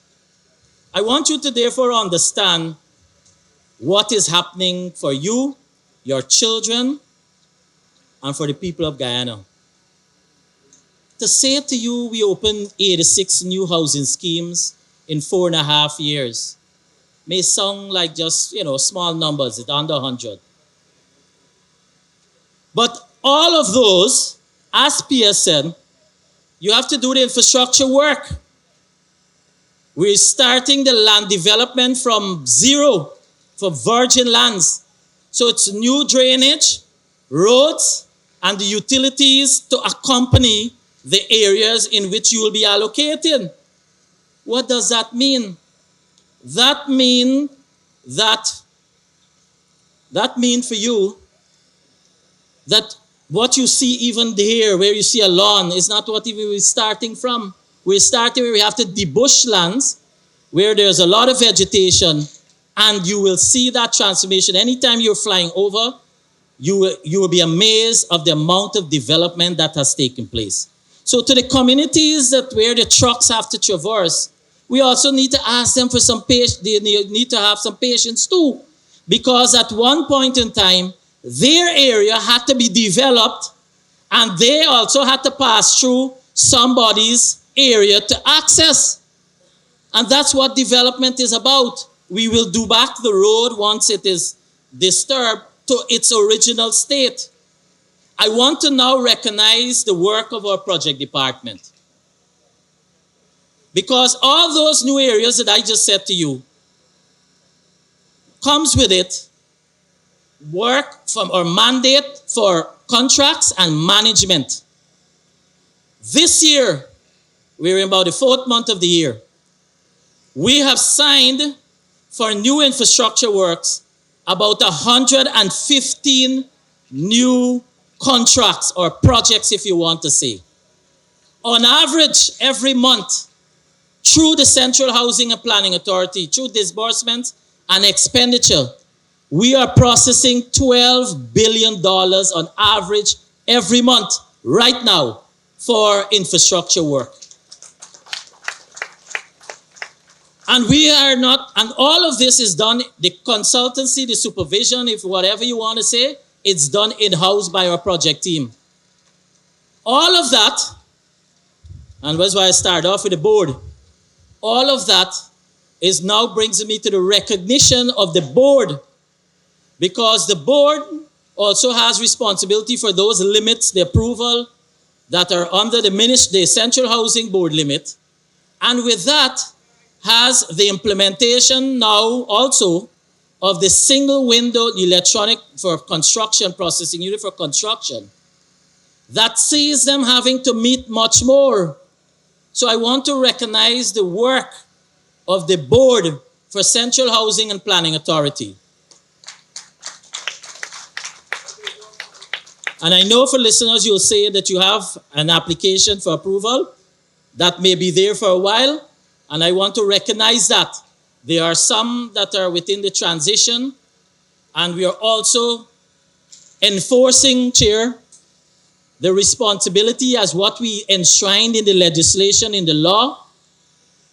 I want you to therefore understand what is happening for you, your children, and for the people of Guyana. To say to you, we opened 86 new housing schemes in 4.5 years may sound like just, small numbers, it's under 100. But all of those, as Pia said, you have to do the infrastructure work. We're starting the land development from zero for virgin lands. So it's new drainage, roads, and the utilities to accompany the areas in which you will be allocated. What does that mean? That mean for you that what you see even there, where you see a lawn, is not what we're starting from. We're starting where we have to debush lands, where there's a lot of vegetation, and you will see that transformation. Anytime you're flying over, you will be amazed of the amount of development that has taken place. So to the communities where the trucks have to traverse, we also need to ask them for some patience. They need to have some patience too. Because at one point in time, their area had to be developed and they also had to pass through somebody's area to access. And that's what development is about. We will do back the road once it is disturbed to its original state. I want to now recognize the work of our project department. Because all those new areas that I just said to you comes with it work from our mandate for contracts and management. This year, we're in about the 4th month of the year. We have signed for new infrastructure works about 115 new contracts or projects, if you want to say. On average, every month, through the Central Housing and Planning Authority, through disbursements and expenditure, we are processing $12 billion on average every month right now for infrastructure work. And we are not, and all of this is done, the consultancy, the supervision, if whatever you want to say, it's done in-house by our project team. All of that, and that's why I started off with the board, all of that is now brings me to the recognition of the board, because the board also has responsibility for those limits, the approval that are under the Central Housing Board limit. And with that, has the implementation now also of the single window electronic for construction processing unit for construction. That sees them having to meet much more. So I want to recognize the work of the board for Central Housing and Planning Authority. And I know for listeners, you'll say that you have an application for approval that may be there for a while. And I want to recognize that. There are some that are within the transition. And we are also enforcing, Chair, the responsibility as what we enshrined in the legislation, in the law.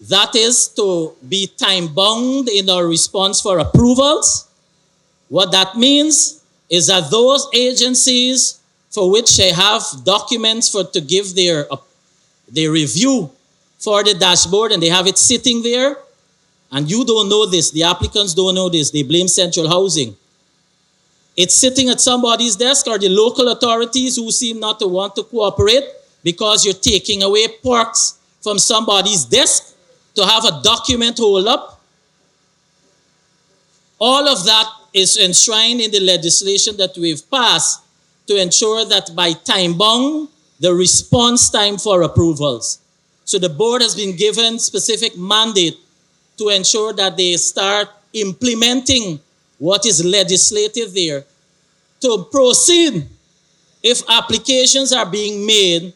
That is to be time-bound in our response for approvals. What that means is that those agencies for which they have documents to give their review for the dashboard, and they have it sitting there, and you don't know this, the applicants don't know this, they blame Central Housing. It's sitting at somebody's desk or the local authorities who seem not to want to cooperate because you're taking away perks from somebody's desk to have a document hold up. All of that is enshrined in the legislation that we've passed to ensure that by time bound, the response time for approvals. So the board has been given specific mandate to ensure that they start implementing what is legislated there to proceed if applications are being made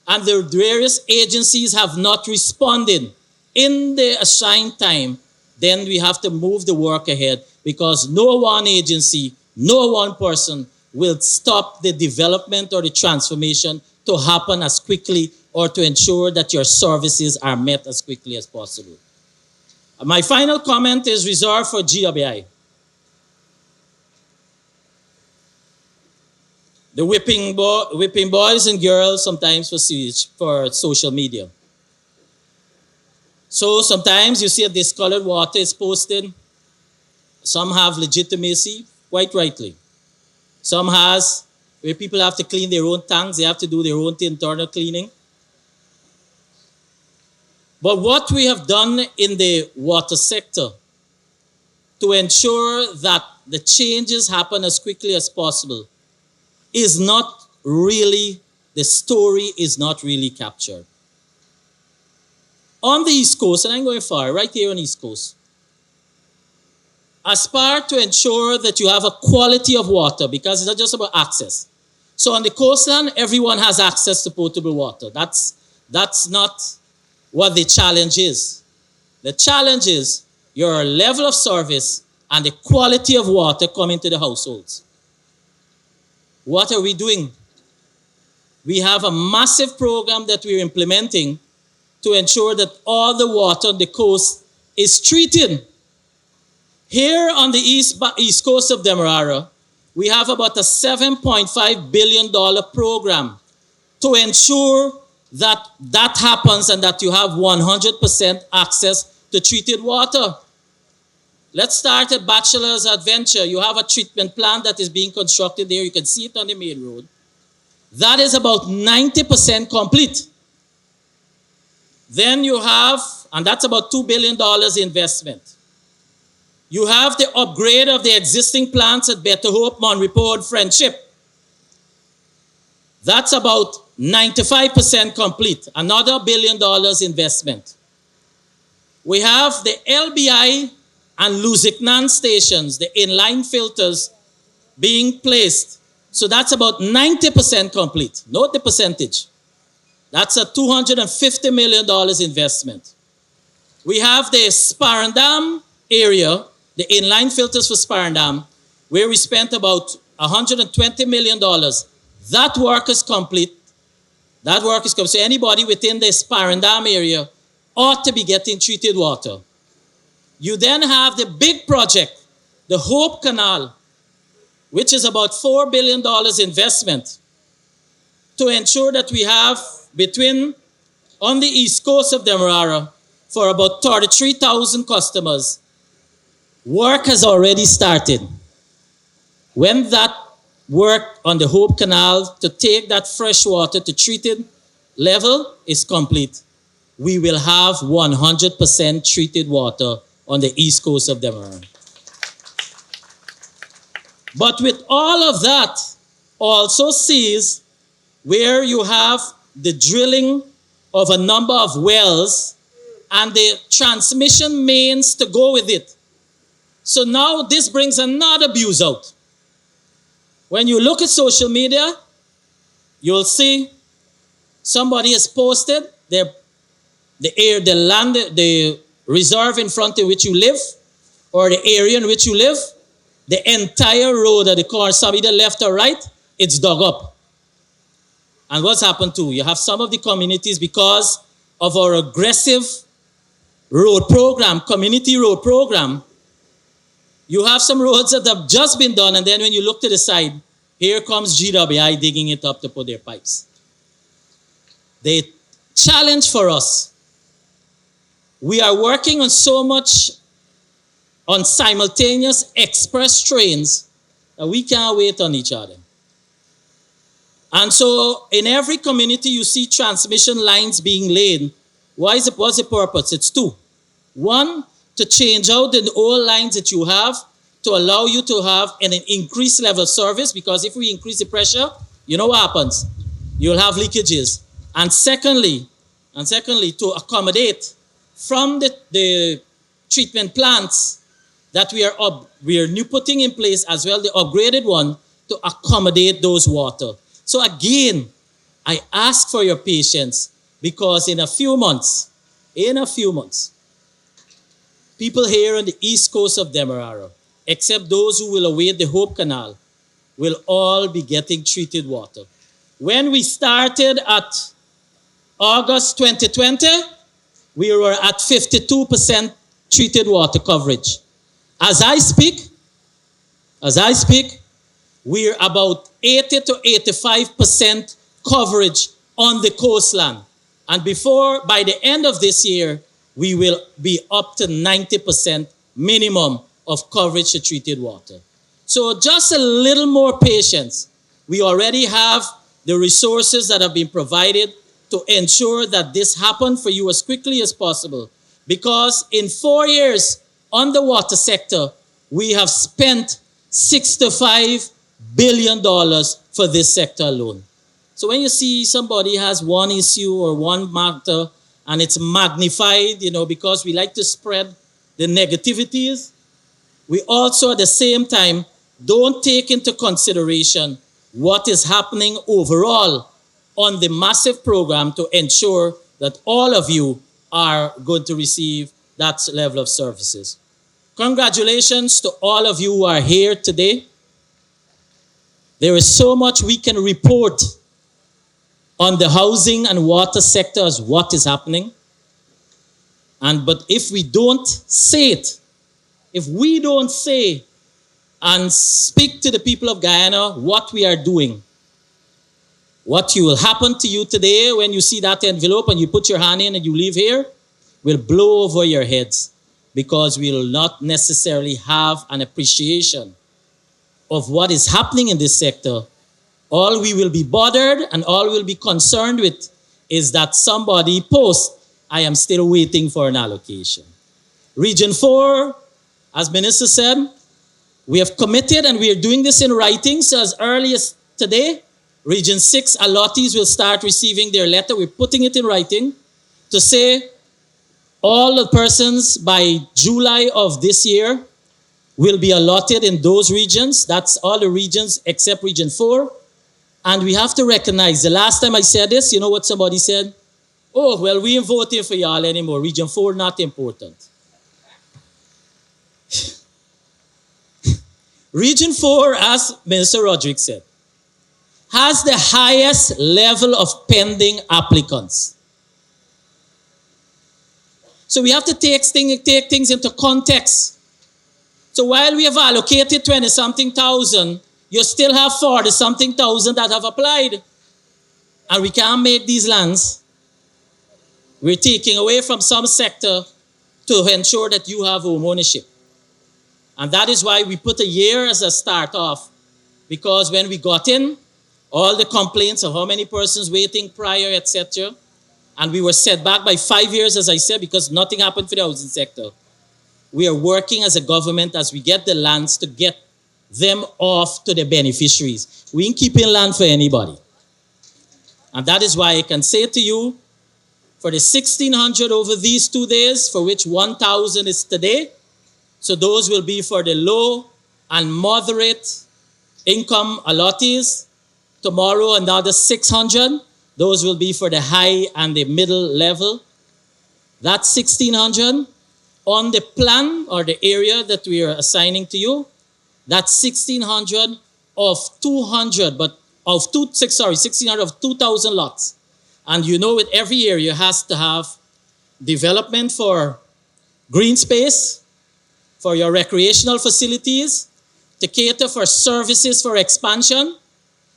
and the various agencies have not responded in the assigned time, then we have to move the work ahead, because no one agency, no one person will stop the development or the transformation to happen as quickly or to ensure that your services are met as quickly as possible. My final comment is reserved for GWI. The whipping boys and girls sometimes for social media. So sometimes you see a discolored water is posted. Some have legitimacy, quite rightly. Some has where people have to clean their own tanks, they have to do their own internal cleaning. But what we have done in the water sector to ensure that the changes happen as quickly as possible is not really, the story is not really captured. On the East Coast, and I'm going far, right here on the East Coast, aspire to ensure that you have a quality of water, because it's not just about access. So on the coastline, everyone has access to potable water. That's not what the challenge is. The challenge is your level of service and the quality of water coming to the households. What are we doing? We have a massive program that we're implementing to ensure that all the water on the coast is treated. Here on the east coast of Demerara, we have about a $7.5 billion program to ensure that that happens and that you have 100% access to treated water. Let's start at Bachelor's Adventure. You have a treatment plant that is being constructed there. You can see it on the main road. That is about 90% complete. Then you have, and that's about $2 billion investment. You have the upgrade of the existing plants at Better Hope, Monrepo, and Friendship. That's about 95% complete. Another $1 billion investment. We have the LBI and Luzignan stations, the inline filters being placed. So that's about 90% complete. Note the percentage. That's a $250 million investment. We have the Sparendam area, the inline filters for Sparendam, where we spent about $120 million. That work is complete. That work is complete. So anybody within the Sparendam area ought to be getting treated water. You then have the big project, the Hope Canal, which is about $4 billion investment to ensure that we have on the east coast of Demerara, for about 33,000 customers. Work has already started. When that work on the Hope Canal to take that fresh water to treated level is complete, we will have 100% treated water on the east coast of Demerara. But with all of that, also sees where you have the drilling of a number of wells and the transmission mains to go with it. So now this brings another abuse out. When you look at social media, you'll see somebody has posted the land, the reserve in front of which you live, or the area in which you live, the entire road at the corner, some either left or right, it's dug up. And what's happened too? You have some of the communities, because of our aggressive road program, community road program, you have some roads that have just been done, and then when you look to the side, here comes GWI digging it up to put their pipes. The challenge for us, we are working on so much on simultaneous express trains that we can't wait on each other. And so in every community you see transmission lines being laid. What's the purpose? It's two. One, to change out the old lines that you have to allow you to have an increased level of service, because if we increase the pressure, you know what happens? You'll have leakages. And secondly, to accommodate from the treatment plants that we are new putting in place, as well the upgraded one, to accommodate those water. So again, I ask for your patience, because in a few months, people here on the east coast of Demerara, except those who will await the Hope Canal, will all be getting treated water. When we started at August 2020, we were at 52% treated water coverage. As I speak, we're about 80 to 85% coverage on the coastline. And by the end of this year, we will be up to 90% minimum of coverage to treated water. So just a little more patience. We already have the resources that have been provided to ensure that this happens for you as quickly as possible. Because in 4 years on the water sector, we have spent $65 billion for this sector alone. So when you see somebody has one issue or one matter and it's magnified, because we like to spread the negativities, we also at the same time don't take into consideration what is happening overall on the massive program to ensure that all of you are going to receive that level of services. Congratulations to all of you who are here today. There is so much we can report on the housing and water sector as what is happening. But if we don't say it, if we don't say and speak to the people of Guyana what we are doing, what will happen to you today when you see that envelope and you put your hand in and you leave here will blow over your heads, because we will not necessarily have an appreciation of what is happening in this sector. All we will be bothered and all we'll be concerned with is that somebody posts, I am still waiting for an allocation. Region 4, as Minister said, we have committed and we are doing this in writing. So as early as today, Region 6 allottees will start receiving their letter. We're putting it in writing to say All the persons by July of this year will be allotted in those regions. That's all the regions except Region 4. And we have to recognize, the last time I said this, you know what somebody said? Oh, well, we ain't voting for y'all anymore. Region 4, not important. Region 4, as Minister Rodrigues said, has the highest level of pending applicants. So we have to take things into context. So while we have allocated 20-something thousand, you still have 40-something thousand that have applied. And we can't make these lands. We're taking away from some sector to ensure that you have home ownership. And that is why we put a year as a start off. Because when we got in, all the complaints of how many persons waiting prior, etc., and we were set back by 5 years, as I said, because nothing happened for the housing sector. We are working as a government as we get the lands to get them off to the beneficiaries. We ain't keeping land for anybody. And that is why I can say to you, for the 1,600 over these 2 days, for which 1,000 is today, so those will be for the low and moderate income allottees. Tomorrow, another 600. Those will be for the high and the middle level. That's 1,600. On the plan or the area that we are assigning to you, that's 1,600 of 200, but of 1,600 of 2,000 lots. And you know, with every area has to have development for green space, for your recreational facilities, to cater for services for expansion.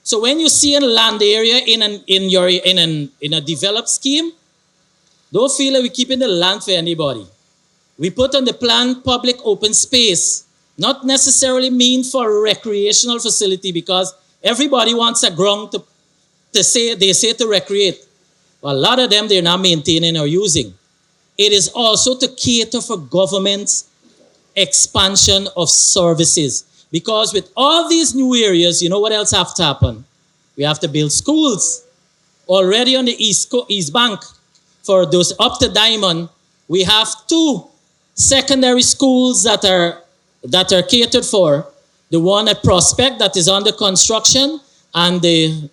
So when you see a land area in a developed scheme, don't feel like we're keeping the land for anybody. We put on the plan public open space, not necessarily mean for a recreational facility, because everybody wants a ground to say to recreate. Well, a lot of them they're not maintaining or using. It is also to cater for government's expansion of services. Because with all these new areas, you know what else have to happen? We have to build schools. Already on the East Bank, for those up to Diamond, we have 2 secondary schools that are catered for. The one at Prospect that is under construction, and the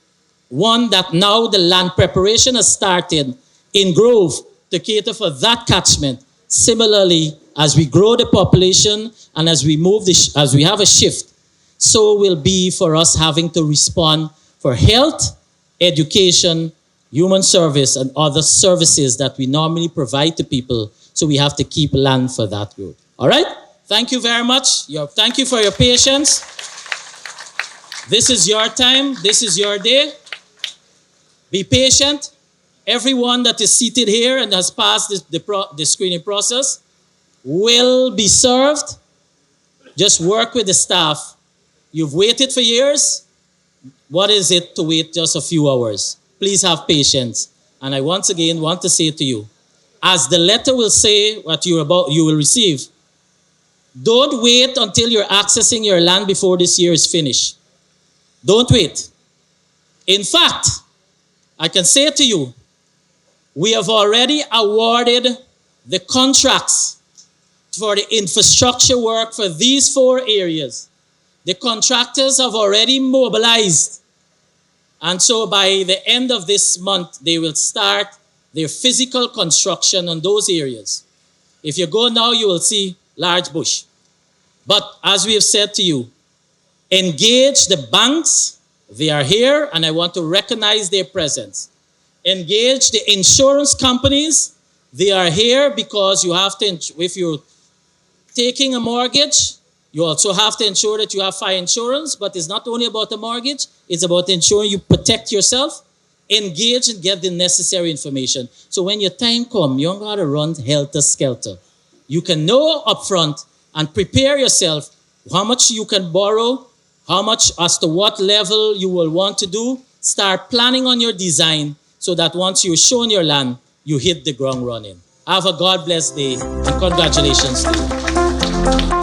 one that now the land preparation has started in Grove to cater for that catchment. Similarly, as we grow the population and as we as we have a shift, so will be for us having to respond for health, education, human service, and other services that we normally provide to people. So we have to keep land for that growth. All right? Thank you very much. Thank you for your patience. This is your time. This is your day. Be patient. Everyone that is seated here and has passed the screening process will be served. Just work with the staff. You've waited for years. What is it to wait just a few hours? Please have patience. And I once again want to say to you, as the letter will say what you will receive, don't wait until you're accessing your land before this year is finished. Don't wait. In fact, I can say to you, we have already awarded the contracts for the infrastructure work for these 4 areas. The contractors have already mobilized. And so by the end of this month, they will start their physical construction on those areas. If you go now, you will see large bush. But as we have said to you, engage the banks. They are here, and I want to recognize their presence. Engage the insurance companies. They are here because you have to, if you're taking a mortgage, you also have to ensure that you have fire insurance, but it's not only about the mortgage, it's about ensuring you protect yourself, engage and get the necessary information. So when your time comes, you don't got to run helter-skelter. You can know upfront and prepare yourself how much you can borrow, how much as to what level you will want to do. Start planning on your design so that once you're shown your land, you hit the ground running. Have a God bless day and congratulations to you.